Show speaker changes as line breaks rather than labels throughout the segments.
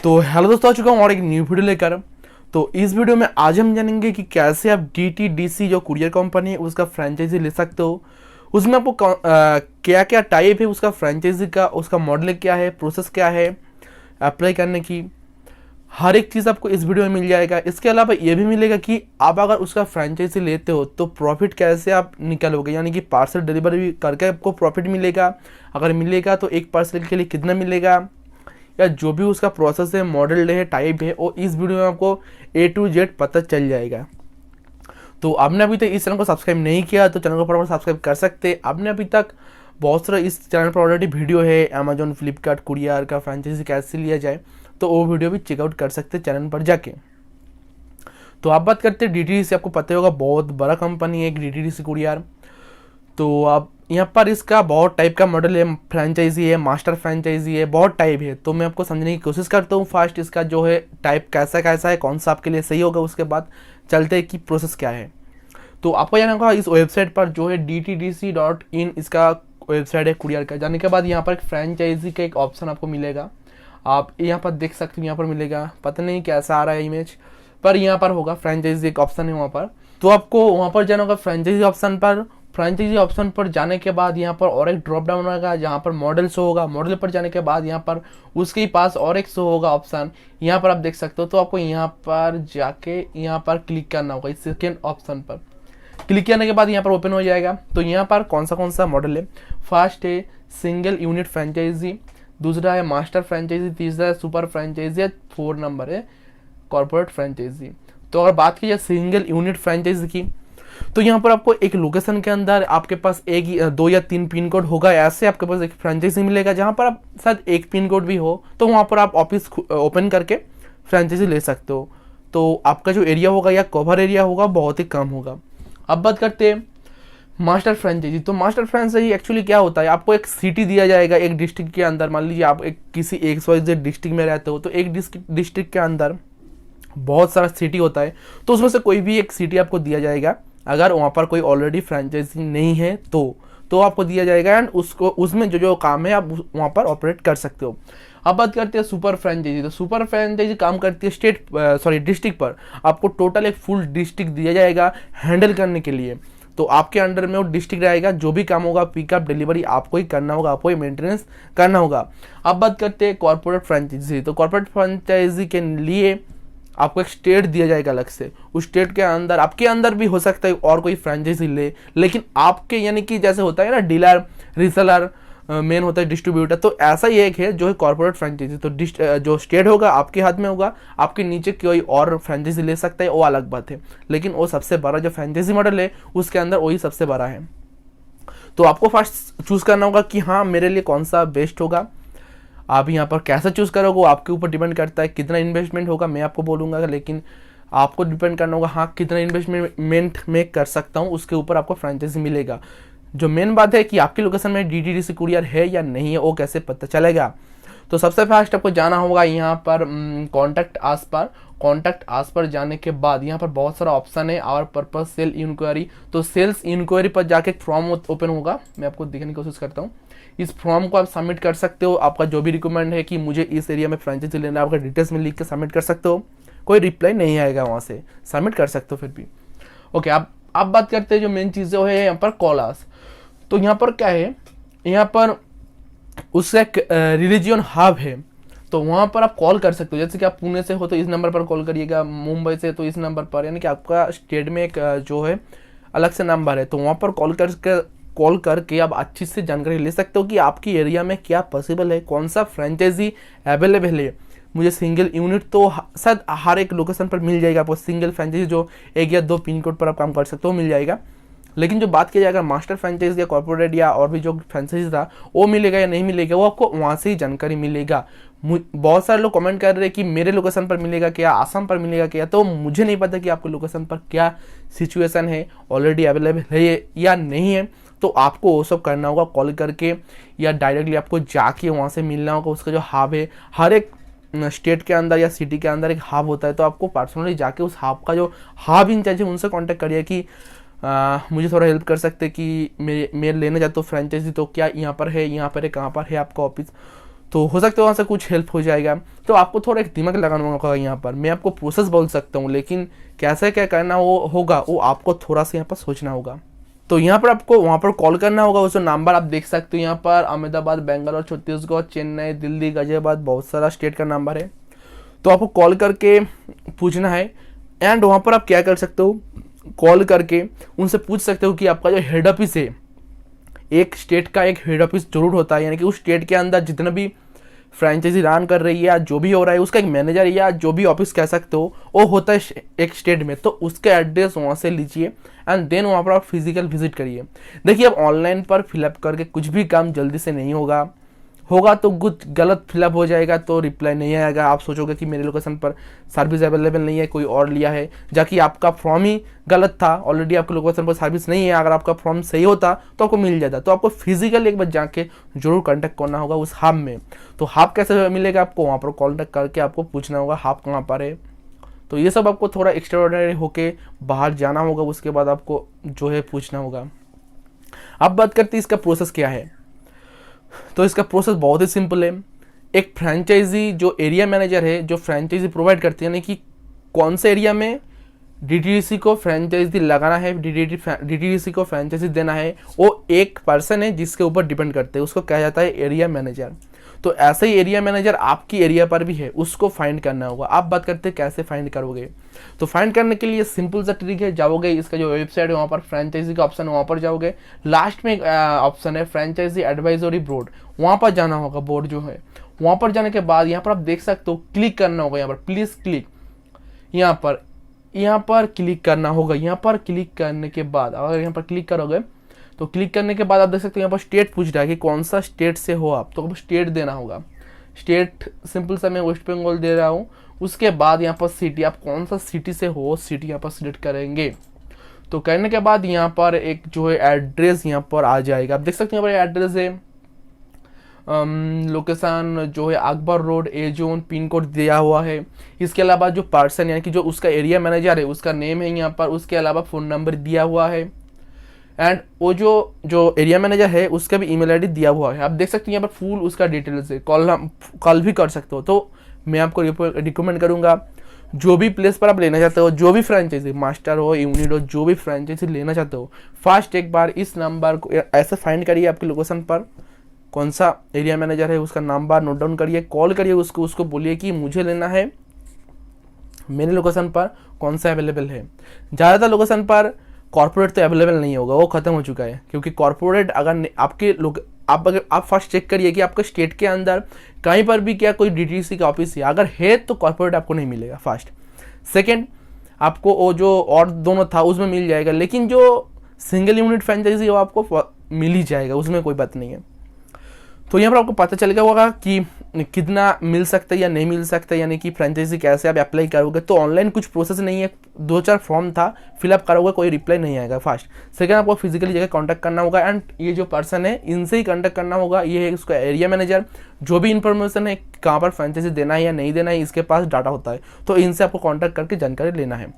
तो हेलो दोस्तों, आ चुका हूँ और एक न्यू वीडियो लेकर। तो इस वीडियो में आज हम जानेंगे कि कैसे आप DTDC जो कुरियर कंपनी है उसका फ्रेंचाइजी ले सकते हो। उसमें आपको क्या क्या टाइप है उसका फ्रेंचाइजी का, उसका मॉडल क्या है, प्रोसेस क्या है अप्लाई करने की, हर एक चीज़ आपको इस वीडियो में मिल जाएगा। इसके अलावा ये भी मिलेगा कि आप अगर उसका फ्रेंचाइजी लेते हो तो प्रॉफिट कैसे आप निकालोगे, यानी कि पार्सल डिलीवरी करके आपको प्रॉफिट मिलेगा, अगर मिलेगा तो एक पार्सल के लिए कितना मिलेगा, या जो भी उसका प्रोसेस है, मॉडल है, टाइप है, वो इस वीडियो में आपको A to Z पता चल जाएगा। तो आपने अभी तक इस चैनल को सब्सक्राइब नहीं किया तो चैनल को फटाफट सब्सक्राइब कर सकते हैं। आपने अभी तक बहुत सारा इस चैनल पर ऑलरेडी वीडियो है, अमेजोन, फ्लिपकार्ट, कुरियर का फ्रेंचाइजी कैसे लिया जाए, तो वो वीडियो भी चेकआउट कर सकते हैं चैनल पर जाके। तो आप बात करते हैं DTDC, आपको पता होगा बहुत बड़ा कंपनी है DTDC कुरियर। तो आप यहाँ पर इसका बहुत टाइप का मॉडल है, फ्रेंचाइजी है, मास्टर फ्रेंचाइजी है, बहुत टाइप है। तो मैं आपको समझने की कोशिश करता हूँ फास्ट इसका जो है टाइप कैसा कैसा है, कौन सा आपके लिए सही होगा, उसके बाद चलते हैं कि प्रोसेस क्या है। तो आपको जाना होगा इस वेबसाइट पर जो है DTDC.in इसका वेबसाइट है कुरियर का। जाने के बाद यहाँ पर एक फ्रेंचाइजी का एक ऑप्शन आपको मिलेगा, आप यहाँ पर देख सकते हो, यहाँ पर मिलेगा, पता नहीं कैसा आ रहा है इमेज, पर यहाँ पर होगा फ्रेंचाइजी एक ऑप्शन है वहाँ पर। तो आपको वहाँ पर जाना होगा फ्रेंचाइजी ऑप्शन पर। फ्रेंचाइजी ऑप्शन पर जाने के बाद यहाँ पर और एक ड्रॉप डाउन होगा जहाँ पर मॉडल शो होगा। मॉडल पर जाने के बाद यहाँ पर उसके पास और एक शो होगा ऑप्शन, यहाँ पर आप देख सकते हो। तो आपको यहाँ पर जाके यहाँ पर क्लिक करना होगा, इस सेकेंड ऑप्शन पर क्लिक करने के बाद यहाँ पर ओपन हो जाएगा। तो यहाँ पर कौन सा मॉडल है, फर्स्ट है सिंगल यूनिट फ्रेंचाइजी, दूसरा है मास्टर फ्रेंचाइजी, तीसरा है सुपर फ्रेंचाइजी, 4 नंबर है कॉर्पोरेट फ्रेंचाइजी। तो अगर बात की जाए सिंगल यूनिट फ्रेंचाइजी की, तो यहाँ पर आपको एक लोकेशन के अंदर आपके पास एक 2 या 3 पिन कोड होगा, ऐसे आपके पास एक फ्रेंचाइजी मिलेगा। जहाँ पर आप शायद एक पिन कोड भी हो तो वहाँ पर आप ऑफिस ओपन करके फ्रेंचाइजी ले सकते हो। तो आपका जो एरिया होगा या कवर एरिया होगा बहुत ही कम होगा। अब बात करते हैं मास्टर फ्रेंचाइजी। तो मास्टर फ्रेंचाइजी एक्चुअली क्या होता है, आपको एक सिटी दिया जाएगा एक डिस्ट्रिक्ट के अंदर। मान लीजिए आप एक किसी XYZ डिस्ट्रिक्ट में रहते हो, तो एक डिस्ट्रिक्ट के अंदर बहुत सारा सिटी होता है, तो उसमें से कोई भी एक सिटी आपको दिया जाएगा। अगर वहाँ पर कोई ऑलरेडी फ्रेंचाइजी नहीं है तो आपको दिया जाएगा, एंड उसको उसमें जो काम है आप वहाँ पर ऑपरेट कर सकते हो। अब बात करते हैं सुपर फ्रेंचाइजी। तो सुपर फ्रेंचाइजी काम करती है डिस्ट्रिक्ट पर। आपको टोटल एक फुल डिस्ट्रिक्ट दिया जाएगा हैंडल करने के लिए। तो आपके अंडर में वो डिस्ट्रिक्ट रहेगा, जो भी काम होगा पिकअप डिलीवरी आपको ही करना होगा, आपको ही मेंटेनेंस करना होगा। अब बात करते हैं कॉर्पोरेट फ्रेंचाइजी। तो कॉर्पोरेट फ्रेंचाइजी के लिए आपको एक स्टेट दिया जाएगा अलग से। उस स्टेट के अंदर आपके अंदर भी हो सकता है और कोई फ्रेंचाइजी ले, लेकिन आपके यानी कि जैसे होता है ना डीलर, रीसेलर, मेन होता है डिस्ट्रीब्यूटर, तो ऐसा ही एक है जो है कॉर्पोरेट फ्रेंचाइजी। तो जो स्टेट होगा आपके हाथ में होगा, आपके नीचे कोई और फ्रेंचाइजी ले सकता है, वो अलग बात है, लेकिन वो सबसे बड़ा जो फ्रेंचाइजी मॉडल है उसके अंदर वही सबसे बड़ा है। तो आपको फर्स्ट चूज करना होगा कि हाँ मेरे लिए कौन सा बेस्ट होगा। आप यहाँ पर कैसे चूज़ करोगे वो आपके ऊपर डिपेंड करता है, कितना इन्वेस्टमेंट होगा मैं आपको बोलूँगा, लेकिन आपको डिपेंड करना होगा हाँ कितना इन्वेस्टमेंट मैं कर सकता हूँ, उसके ऊपर आपको फ्रेंचाइजी मिलेगा। जो मेन बात है कि आपकी लोकेशन में DTDC कुरियर है या नहीं है वो कैसे पता चलेगा। तो सबसे फर्स्ट आपको जाना होगा यहाँ पर कॉन्टैक्ट आस पर। कॉन्टैक्ट आस पर जाने के बाद यहाँ पर बहुत सारा ऑप्शन है, आवर पर्पज सेल इंक्वायरी। तो सेल्स इंक्वायरी पर जाके एक फॉर्म ओपन होगा, मैं आपको दिखाने की कोशिश करता हूँ। इस फॉर्म को आप सबमिट कर सकते हो, आपका जो भी रिक्वायरमेंट है कि मुझे इस एरिया में फ्रेंचाइजी लेना है, आपका डिटेल्स में लिख के सबमिट कर सकते हो। कोई रिप्लाई नहीं आएगा, वहाँ से सबमिट कर सकते हो फिर भी। ओके, आप बात करते हैं जो मेन चीज़ें है यहाँ पर कॉलर्स। तो यहाँ पर क्या है, यहाँ पर उसका एक रिलीजियन हब है, तो वहाँ पर आप कॉल कर सकते हो। जैसे कि आप पुणे से हो तो इस नंबर पर कॉल करिएगा, मुंबई से तो इस नंबर पर, यानी कि आपका स्टेट में एक जो है अलग से नंबर है, तो वहाँ पर कॉल करके आप अच्छी से जानकारी ले सकते हो कि आपकी एरिया में क्या पॉसिबल है, कौन सा फ्रेंचाइजी अवेलेबल है। मुझे सिंगल यूनिट तो शायद हर एक लोकेशन पर मिल जाएगा, आपको सिंगल फ्रेंचाइजी जो 1 या 2 पिन कोड पर आप काम कर सकते हो मिल जाएगा। लेकिन जो बात की जाएगा मास्टर फ्रेंचाइजी या कॉर्पोरेट या और भी जो फ्रेंचाइजी था वो मिलेगा या नहीं मिलेगा, वो आपको वहाँ से ही जानकारी मिलेगा। बहुत सारे लोग कमेंट कर रहे हैं कि मेरे लोकेशन पर मिलेगा क्या, आसाम पर मिलेगा क्या, तो मुझे नहीं पता कि आपके लोकेशन पर क्या सिचुएशन है, ऑलरेडी अवेलेबल है या नहीं है। तो आपको वो सब करना होगा कॉल करके, या डायरेक्टली आपको जाके वहाँ से मिलना होगा। उसका जो हब है, हर एक स्टेट के अंदर या सिटी के अंदर एक हब होता है, तो आपको पर्सनली जाके उस हब का जो हब इंचार्ज है उनसे कांटेक्ट करिए कि मुझे थोड़ा हेल्प कर सकते कि मैं लेना चाहता हूँ फ्रेंचाइजी, तो क्या यहाँ पर है, यहाँ पर है, कहाँ पर है आपका ऑफिस। तो हो सकता है वहाँ से कुछ हेल्प हो जाएगा। तो आपको थोड़ा एक दिमाग लगाना होगा यहाँ पर। मैं आपको प्रोसेस बोल सकता हूँ, लेकिन कैसे क्या करना होगा वो आपको थोड़ा सा यहाँ पर सोचना होगा। तो यहाँ पर आपको वहाँ पर कॉल करना होगा। उस नंबर आप देख सकते हो यहाँ पर, अहमदाबाद, बेंगलोर, छत्तीसगढ़, चेन्नई, दिल्ली, गाजियाबाद, बहुत सारा स्टेट का नंबर है। तो आपको कॉल करके पूछना है। एंड वहाँ पर आप क्या कर सकते हो, कॉल करके उनसे पूछ सकते हो कि आपका जो हेड ऑफिस है, एक स्टेट का एक हेड ऑफिस जरूर होता है, यानी कि उस स्टेट के अंदर जितना भी फ्रेंचाइजी रन कर रही है या जो भी हो रहा है, उसका एक मैनेजर या जो भी ऑफिस कह सकते हो वो होता है एक स्टेट में। तो उसका एड्रेस वहाँ से लीजिए एंड देन वहाँ पर आप फिजिकल विजिट करिए। देखिए, अब ऑनलाइन पर फिलअप करके कुछ भी काम जल्दी से नहीं होगा तो कुछ गलत फिलअप हो जाएगा तो रिप्लाई नहीं आएगा। आप सोचोगे कि मेरे लोकेशन पर सर्विस अवेलेबल नहीं है, कोई और लिया है, जाकि आपका फॉर्म ही गलत था। ऑलरेडी आपके लोकेशन पर सर्विस नहीं है। अगर आपका फॉर्म सही होता तो आपको मिल जाता। तो आपको फिजिकल एक बार जाके जरूर कॉन्टैक्ट करना होगा उस हब में। तो हब कैसे मिलेगा आपको, वहाँ पर कॉन्टैक्ट करके आपको पूछना होगा हब कहाँ पर है। तो ये सब आपको थोड़ा एक्स्ट्राऑर्डिनरी होके बाहर जाना होगा, उसके बाद आपको जो है पूछना होगा। अब बात करते हैं इसका प्रोसेस क्या है। तो इसका प्रोसेस बहुत ही सिंपल है। एक फ्रेंचाइजी जो एरिया मैनेजर है, जो फ्रेंचाइजी प्रोवाइड करती है, यानी कि कौन से एरिया में डीटीडीसी को फ्रेंचाइजी लगाना है, डीटीडीसी को फ्रेंचाइजी देना है, वो एक पर्सन है जिसके ऊपर डिपेंड करते हैं, उसको कहा जाता है एरिया मैनेजर। तो ऐसे ही एरिया मैनेजर आपकी एरिया पर भी है, उसको फाइंड करना होगा। आप बात करते हैं कैसे फाइंड करोगे। तो फाइंड करने के लिए सिंपल सा ट्रिक है, जाओगे इसका जो वेबसाइट है वहाँ पर फ्रेंचाइजी का ऑप्शन है, वहाँ पर जाओगे, लास्ट में एक ऑप्शन है फ्रेंचाइजी एडवाइजरी बोर्ड, वहाँ पर जाना होगा। बोर्ड जो है वहाँ पर जाने के बाद यहाँ पर आप देख सकते हो क्लिक करना होगा, यहाँ पर प्लीज क्लिक, यहाँ पर क्लिक करना होगा। यहाँ पर क्लिक करने के बाद अगर यहाँ पर क्लिक करोगे तो क्लिक करने के बाद आप देख सकते हो यहाँ पर स्टेट पूछ रहा है कि कौन सा स्टेट से हो आप, तो स्टेट देना होगा। स्टेट सिंपल सा मैं वेस्ट बंगाल दे रहा हूँ। उसके बाद यहाँ पर सिटी, आप कौन सा सिटी से हो, सिटी यहाँ पर सिलेक्ट करेंगे। तो करने के बाद यहाँ पर एक जो है एड्रेस यहाँ पर आ जाएगा। आप देख सकते हैं यहाँ पर एड्रेस है, लोकेशन जो है अकबर रोड, ए जोन, पिन कोड दिया हुआ है। इसके अलावा जो पर्सन यानी कि जो उसका एरिया मैनेजर है उसका नेम है यहाँ पर, उसके अलावा फ़ोन नंबर दिया हुआ है। एंड वो जो एरिया मैनेजर है उसका भी ईमेल आईडी दिया हुआ है। आप देख सकते हैं यहाँ पर फुल उसका डिटेल्स है। कॉल भी कर सकते हो। तो मैं आपको रिकमेंड करूँगा, जो भी प्लेस पर आप लेना चाहते हो, जो भी फ्रेंचाइजी, मास्टर हो, यूनिट हो, जो भी फ्रेंचाइजी लेना चाहते हो, फर्स्ट एक बार इस नंबर को ऐसे फाइंड करिए आपके लोकेशन पर कौन सा एरिया मैनेजर है, उसका नंबर नोट डाउन करिए, कॉल करिए उसको बोलिए कि मुझे लेना है, मेरे लोकेशन पर कौन सा अवेलेबल है। ज़्यादातर लोकेशन पर कॉर्पोरेट तो अवेलेबल नहीं होगा, वो खत्म हो चुका है। क्योंकि कॉर्पोरेट अगर आपके लोग आप फर्स्ट चेक करिए कि आपके स्टेट के अंदर कहीं पर भी क्या कोई डीटीसी का ऑफिस है, अगर है तो कॉर्पोरेट आपको नहीं मिलेगा फर्स्ट। सेकंड, आपको वो जो और दोनों था उसमें मिल जाएगा, लेकिन जो सिंगल यूनिट फ्रेंचाइजी है वो आपको मिल ही जाएगा, उसमें कोई बात नहीं है। तो यहाँ पर आपको पता चलेगा होगा कि कितना मिल सकता है या नहीं मिल सकता, यानी कि फ्रेंचाइजी कैसे आप अप्लाई करोगे। तो ऑनलाइन कुछ प्रोसेस नहीं है, 2-4 फॉर्म था, फिलअप करोगे, कोई रिप्लाई नहीं आएगा फर्स्ट। सेकंड, आपको फिजिकली जगह कांटेक्ट करना होगा एंड ये जो पर्सन है इनसे ही कांटेक्ट करना होगा। ये है उसका एरिया मैनेजर, जो भी इंफॉर्मेशन है कहाँ पर फ्रेंचाइजी देना है या नहीं देना है, इसके पास डाटा होता है। तो इनसे आपको कॉन्टैक्ट करके जानकारी लेना है।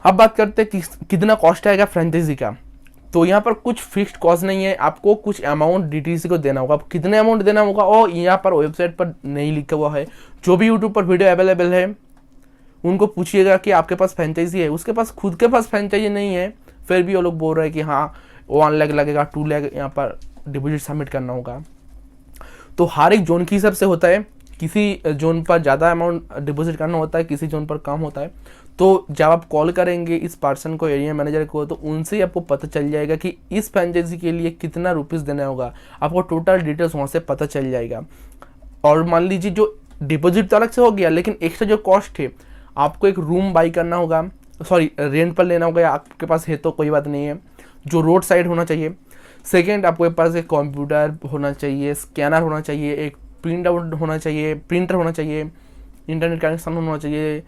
अब बात करते हैं कितना कॉस्ट आएगा फ्रेंचाइजी का। तो यहाँ पर कुछ फिक्स्ड कॉस्ट नहीं है, आपको कुछ अमाउंट डीटीसी को देना होगा। अब कितने अमाउंट देना होगा और यहाँ पर वेबसाइट पर नहीं लिखा हुआ है। जो भी यूट्यूब पर वीडियो अवेलेबल है उनको पूछिएगा कि आपके पास फ्रेंचाइजी है, उसके पास खुद के पास फ्रेंचाइजी नहीं है, फिर भी वो लोग बोल रहे हैं कि हाँ 1 लाख लगेगा, 2 लाख यहाँ पर डिपॉजिट सबमिट करना होगा। तो हर एक जोन के हिसाब से होता है, किसी जोन पर ज़्यादा अमाउंट डिपॉजिट करना होता है, किसी जोन पर कम होता है। तो जब आप कॉल करेंगे इस पर्सन को, एरिया मैनेजर को, तो उनसे ही आपको पता चल जाएगा कि इस फ्रेंचाइजी के लिए कितना रुपीस देना होगा। आपको टोटल डिटेल्स वहाँ से पता चल जाएगा। और मान लीजिए जो डिपॉजिट तो अलग से हो गया, लेकिन एक्स्ट्रा जो कॉस्ट है, आपको एक रूम बाई करना होगा, सॉरी रेंट पर लेना होगा, या आपके पास है तो कोई बात नहीं है, जो रोड साइड होना चाहिए। सेकेंड, आपके पास एक कंप्यूटर होना चाहिए, स्कैनर होना चाहिए, एक प्रिंट आउट होना चाहिए, प्रिंटर होना चाहिए, इंटरनेट कनेक्शन होना चाहिए।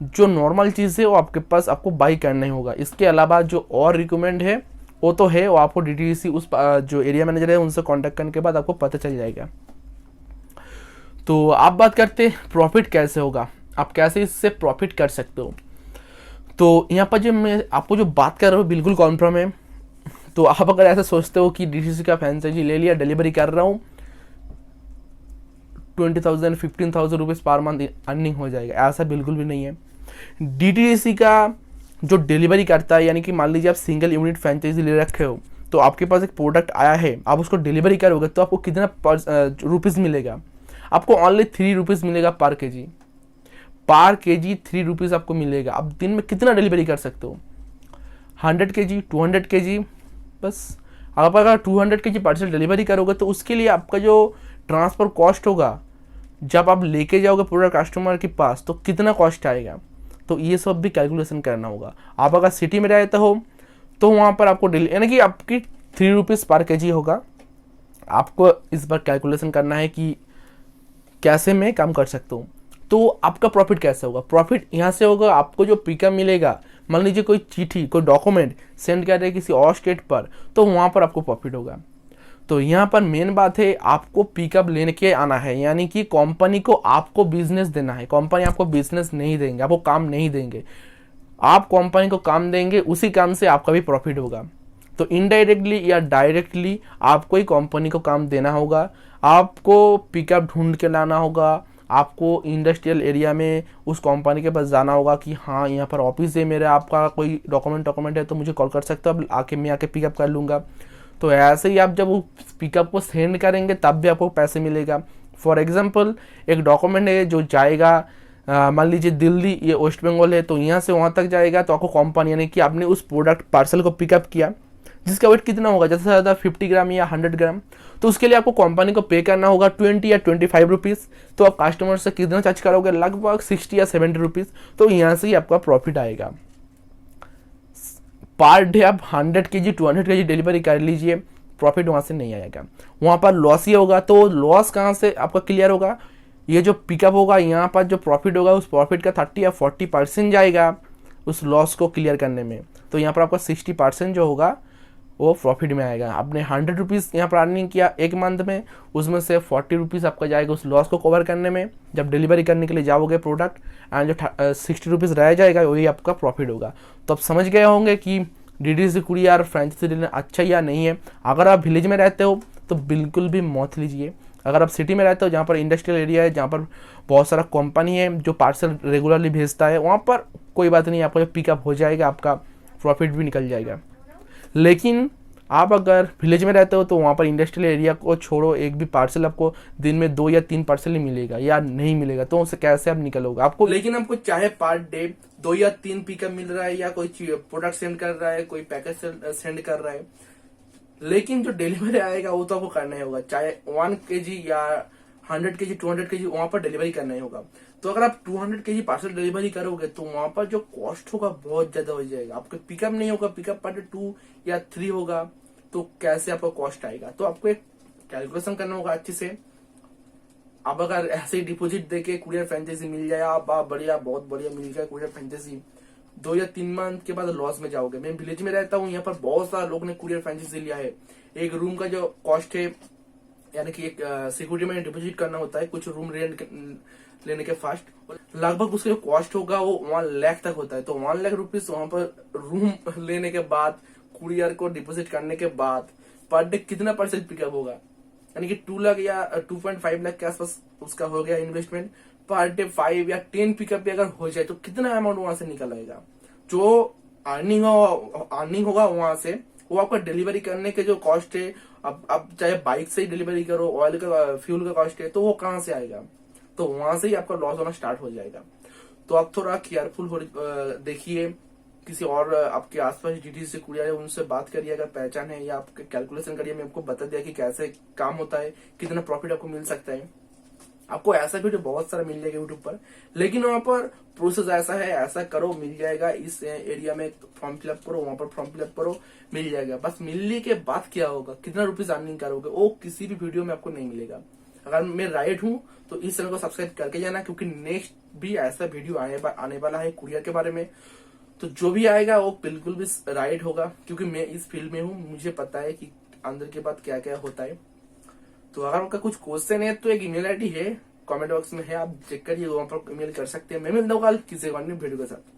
जो नॉर्मल चीज़ है वो आपके पास आपको बाई करना ही होगा। इसके अलावा जो और रिकमेंड है वो तो है, वो आपको डीटीसी उस जो एरिया मैनेजर है उनसे कांटेक्ट करने के बाद आपको पता चल जाएगा। तो आप बात करते हैं प्रॉफिट कैसे होगा, आप कैसे इससे प्रॉफिट कर सकते हो। तो यहाँ पर जो मैं आपको जो बात कर रहा हूँ बिल्कुल कॉन्फर्म है। तो आप अगर ऐसा सोचते हो कि डीटीसी का फ्रेंचाइजी ले लिया, डिलीवरी कर रहा हूँ, 20,000 15,000 रुपीज़ पर मंथ अर्निंग हो जाएगा, ऐसा बिल्कुल भी नहीं है। DTDC का जो डिलीवरी करता है, यानी कि मान लीजिए आप सिंगल यूनिट फ्रेंचाइजी ले रखे हो, तो आपके पास एक प्रोडक्ट आया है, आप उसको डिलीवरी करोगे तो आपको कितना रुपीज़ मिलेगा? आपको ओनली 3 रुपीज़ मिलेगा पर केजी। 3 रुपीज़ आपको मिलेगा। आप दिन में कितना डिलीवरी कर सकते हो? 100 केजी, 200 केजी, बस। आप अगर 200 केजी पार्सल डिलीवरी करोगे तो उसके लिए आपका जो ट्रांसफ़र कॉस्ट होगा, जब आप लेके जाओगे प्रोडक्ट कस्टमर के पास, तो कितना कॉस्ट आएगा, तो ये सब भी कैलकुलेशन करना होगा। आप अगर सिटी में रहते हो तो वहाँ पर आपको यानी कि आपकी 3 रुपीज़ पर केजी होगा। आपको इस बार कैलकुलेशन करना है कि कैसे मैं काम कर सकता हूँ। तो आपका प्रॉफिट कैसे होगा? प्रॉफिट यहाँ से होगा, आपको जो पिकअप मिलेगा, मान लीजिए कोई चिट्ठी, कोई डॉक्यूमेंट सेंड कर रहे हैं किसी और स्टेट पर, तो वहाँ पर आपको प्रॉफिट होगा। तो यहाँ पर मेन बात है, आपको पिकअप लेने के आना है, यानी कि कंपनी को आपको बिजनेस देना है। कंपनी आपको बिजनेस नहीं देंगे, आपको काम नहीं देंगे, आप कंपनी को काम देंगे, उसी काम से आपका भी प्रॉफिट होगा। तो इनडायरेक्टली या डायरेक्टली आपको ही कंपनी को काम देना होगा। आपको पिकअप ढूंढ के लाना होगा, आपको इंडस्ट्रियल एरिया में उस कंपनी के पास जाना होगा कि हाँ यहाँ पर ऑफिस है मेरा, आपका कोई डॉक्यूमेंट है तो मुझे कॉल कर सकते हो, अब मैं आके पिकअप कर लूँगा। तो ऐसे ही आप जब वो पिकअप को सेंड करेंगे तब भी आपको पैसे मिलेगा। फॉर एग्जांपल एक डॉक्यूमेंट है जो जाएगा, मान लीजिए दिल्ली, ये वेस्ट बंगाल है, तो यहाँ से वहाँ तक जाएगा, तो आपको कंपनी, यानी कि आपने उस प्रोडक्ट पार्सल को पिकअप किया जिसका वेट कितना होगा, ज़्यादा से ज़्यादा 50 ग्राम या 100 ग्राम, तो उसके लिए आपको कंपनी को पे करना होगा 20 या 25 रुपीज़। तो आप कस्टमर से कितना चार्ज करोगे? लगभग 60 या 70 रुपीज़। तो यहाँ से ही आपका प्रॉफिट आएगा। पर डे आप 100 केजी 200 केजी डिलीवरी कर लीजिए, प्रॉफिट वहाँ से नहीं आएगा, वहाँ पर लॉस ही होगा। तो लॉस कहाँ से आपका क्लियर होगा? ये जो पिकअप होगा, यहाँ पर जो प्रॉफिट होगा, उस प्रॉफिट का 30 या 40% जाएगा उस लॉस को क्लियर करने में। तो यहाँ पर आपका 60% जो होगा वो प्रॉफिट में आएगा। आपने 100 रुपीज़ यहाँ पर अर्निंग किया एक मंथ में, उसमें से 40 रुपीज़ आपका जाएगा उस लॉस को कवर करने में जब डिलीवरी करने के लिए जाओगे प्रोडक्ट, एंड जो 60 रुपीज़ रह जाएगा वही आपका प्रॉफिट होगा। तो आप समझ गए होंगे कि DTDC कुरियर फ्रेंचाइजी लेना अच्छा या नहीं है। अगर आप विलेज में रहते हो तो बिल्कुल भी मत लीजिए। अगर आप सिटी में रहते हो जहाँ पर इंडस्ट्रियल एरिया है, जहाँ पर बहुत सारा कंपनी है जो पार्सल रेगुलरली भेजता है, वहाँ पर कोई बात नहीं, आपका जो पिकअप हो जाएगा, आपका प्रॉफिट भी निकल जाएगा। लेकिन आप अगर विलेज में रहते हो तो वहाँ पर इंडस्ट्रियल एरिया को छोड़ो, एक भी पार्सल आपको दिन में 2 या 3 पार्सल ही मिलेगा या नहीं मिलेगा, तो उससे कैसे आप निकलोगे? आपको, लेकिन आपको चाहे पर डे 2 या 3 पिकअप मिल रहा है, या कोई प्रोडक्ट सेंड कर रहा है, कोई पैकेज सेंड कर रहा है, लेकिन जो डिलीवरी आएगा वो तो आपको करना ही होगा। चाहे 1 केजी या 100 केजी 200 केजी वहां पर डिलीवरी करना ही होगा। तो अगर आप 200 केजी पार्सल डिलीवरी करोगे तो वहां पर जो कॉस्ट होगा बहुत ज्यादा हो जाएगा। आपका पिकअप नहीं होगा, पिकअप पर 2 या 3 होगा, तो कैसे आपका कॉस्ट आएगा? तो आपको एक कैलकुलेशन करना होगा अच्छे से। अब अगर ऐसे ही डिपोजिट देके कुरियर फ्रेंचाइजी मिल जाए, आप बढ़िया, बहुत बढ़िया मिल जाए कुरियर फ्रेंचाइजी, 2 या 3 मंथ के बाद लॉस में जाओगे। मैं विलेज में रहता हूँ, यहाँ पर बहुत सारे लोग ने कुरियर फ्रेंचाइजी लिया है। एक रूम का जो कॉस्ट है, यानी कि एक सिक्योरिटी में डिपोजिट करना होता है कुछ रूम रेंट लेने के फास्ट, लगभग उसका जो कॉस्ट होगा वो 1 लाख तक होता है। तो 1 लाख रुपीज वहां पर रूम लेने के बाद, कुरियर को डिपोजिट करने के बाद पर डे कितना परसेंट पिकअप होगा? यानी कि 2 लाख या 2.5 लाख के आसपास उसका हो गया इन्वेस्टमेंट। पर डे 5 या 10 पिकअप भी अगर हो जाए तो कितना अमाउंट वहां से निकल आएगा? जो अर्निंग होगा वहां से, वो आपका डिलीवरी करने के जो कॉस्ट है, अब चाहे बाइक से ही डिलीवरी करो, ऑयल का, फ्यूल का कॉस्ट है, तो वो कहाँ से आएगा? तो वहां से ही आपका लॉस होना स्टार्ट हो जाएगा। तो आप थोड़ा केयरफुल हो, देखिए, किसी और आपके आसपास DTDC कुरियर है उनसे बात करिए अगर पहचान है, या आपके कैलकुलेशन करिए। मैं आपको बता दिया कि कैसे काम होता है, कितना प्रॉफिट आपको मिल सकता है। आपको ऐसा वीडियो बहुत सारा मिल जाएगा यूट्यूब पर, लेकिन वहां पर प्रोसेस ऐसा है, ऐसा करो मिल जाएगा, इस एरिया में फॉर्म फिलअप करो, वहां पर फॉर्म फिलअप करो, मिल जाएगा। बस मिलने के बाद क्या होगा, कितना रुपीज अर्निंग करोगे, वो किसी भी वीडियो में आपको नहीं मिलेगा। अगर मैं राइट हूँ तो इस चैनल को सब्सक्राइब करके जाना, क्योंकि नेक्स्ट भी ऐसा वीडियो आने वाला है कुरियर के बारे में। तो जो भी आएगा वो बिल्कुल भी राइट होगा, क्योंकि मैं इस फील्ड में हूँ, मुझे पता है कि अंदर के बाद क्या क्या होता है। तो अगर आपका कुछ क्वेश्चन है तो एक ईमेल ID है, कमेंट बॉक्स में है, आप चेक करिए, वहां पर ईमेल कर सकते हैं। मैं मिलता हूँ कल किसी और वीडियो के साथ।